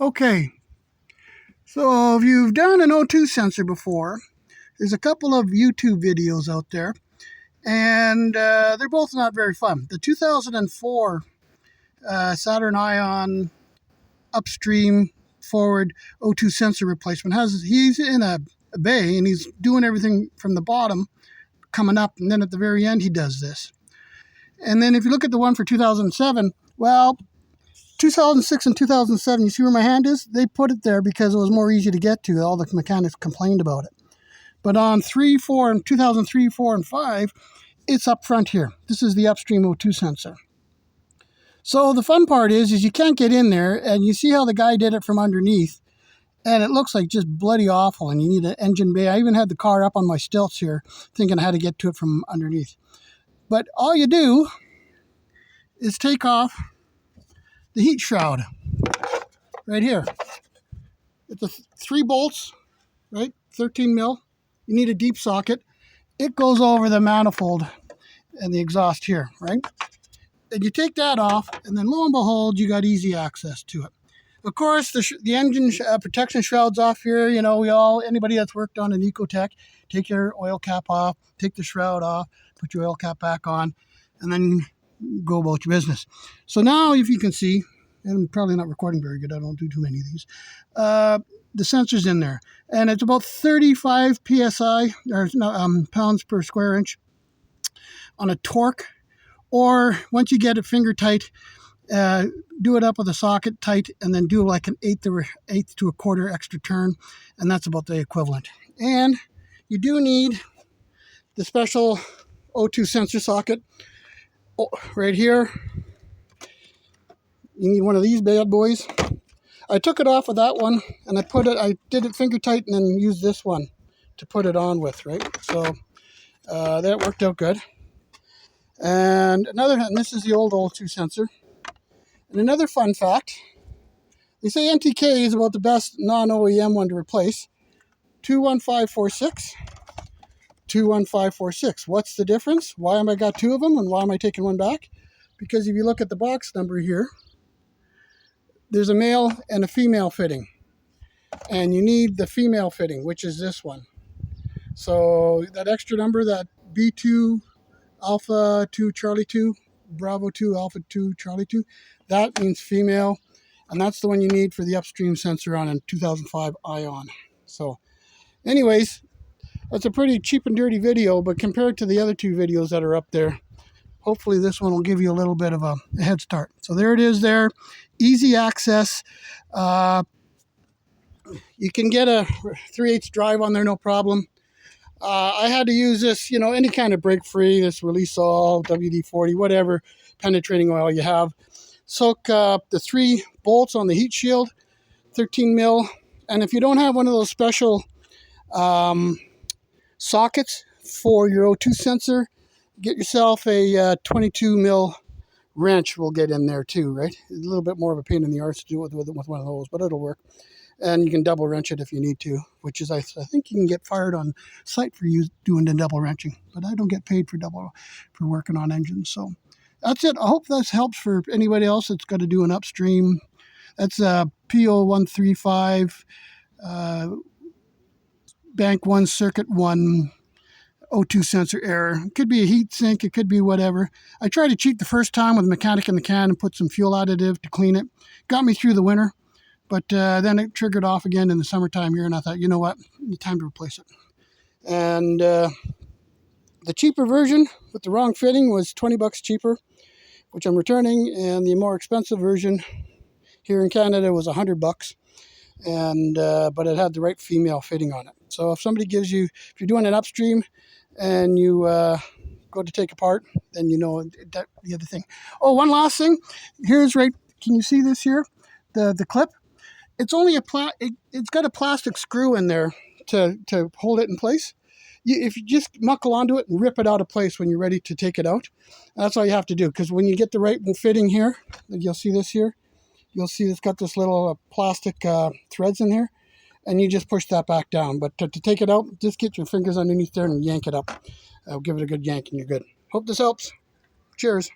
Okay, so if you've done an O2 sensor before, there's a couple of YouTube videos out there, and they're both not very fun. The 2004 Saturn ION upstream forward O2 sensor replacement he's in a bay and he's doing everything from the bottom coming up, and then at the very end he does this. And then if you look at the one for 2007, well, 2006 and 2007, you see where my hand is? They put it there because it was more easy to get to. All the mechanics complained about it. But on 2003, 4, and 5, it's up front here. This is the upstream O2 sensor. So the fun part is you can't get in there, and you see how the guy did it from underneath, and it looks like just bloody awful, and you need an engine bay. I even had the car up on my stilts here, thinking I had to get to it from underneath. But all you do is take off the heat shroud right here. It's 3 bolts, right? 13 mil. You need a deep socket. It goes over the manifold and the exhaust here, right? And you take that off, and then lo and behold, you got easy access to it. Of course, the engine protection shroud's off here. You know, anybody that's worked on an Ecotec, take your oil cap off, take the shroud off, put your oil cap back on, and then go about your business. So now, if you can see, and I'm probably not recording very good, I don't do too many of these, the sensor's in there, and it's about 35 psi, or pounds per square inch on a torque. Or once you get it finger tight, do it up with a socket tight, and then do like an eighth to a quarter extra turn, and that's about the equivalent. And you do need the special O2 sensor socket right here. You need one of these bad boys. I took it off of that one, and I did it finger tight, and then used this one to put it on with, right? So that worked out good. And this is the old O2 sensor. And another fun fact, they say NTK is about the best non-OEM one to replace. 21546, 21546. What's the difference? Why am I got 2 of them, and why am I taking one back? Because if you look at the box number here, there's a male and a female fitting. And you need the female fitting, which is this one. So that extra number, that B2 Alpha 2 Charlie 2, Bravo 2 Alpha 2 Charlie 2, that means female, and that's the one you need for the upstream sensor on a 2005 ION. So anyways, that's a pretty cheap and dirty video, but compared to the other 2 videos that are up there, hopefully this one will give you a little bit of a head start. So there it is there, easy access. You can get a 3/8 drive on there, no problem. I had to use this, any kind of brake-free, this release all, WD-40, whatever penetrating oil you have. Soak the 3 bolts on the heat shield, 13 mil. And if you don't have one of those special sockets for your O2 sensor, get yourself a 22 mil wrench will get in there too, right? A little bit more of a pain in the arse to do with one of those, but it'll work. And you can double wrench it if you need to, which is, I think you can get fired on site for you doing the double wrenching, but I don't get paid for working on engines. So that's it. I hope this helps for anybody else that's got to do an upstream. That's a P0135 bank 1 circuit 1 O2 sensor error. It could be a heat sink, it could be whatever. I tried to cheat the first time with mechanic in the can and put some fuel additive to clean it. Got me through the winter. But then it triggered off again in the summertime here, and I thought, you know what, it's time to replace it. And the cheaper version with the wrong fitting was $20 cheaper, which I'm returning, and the more expensive version here in Canada was $100, and but it had the right female fitting on it. So if somebody gives you, if you're doing an upstream and you go to take apart, then you know that the other thing. Oh, one last thing. Here's right. Can you see this here? The clip. It's only it's got a plastic screw in there to hold it in place. If you just muckle onto it and rip it out of place when you're ready to take it out, that's all you have to do. Because when you get the right fitting here, you'll see this here. You'll see it's got this little plastic threads in here, and you just push that back down. But to take it out, just get your fingers underneath there and yank it up. Give it a good yank and you're good. Hope this helps. Cheers.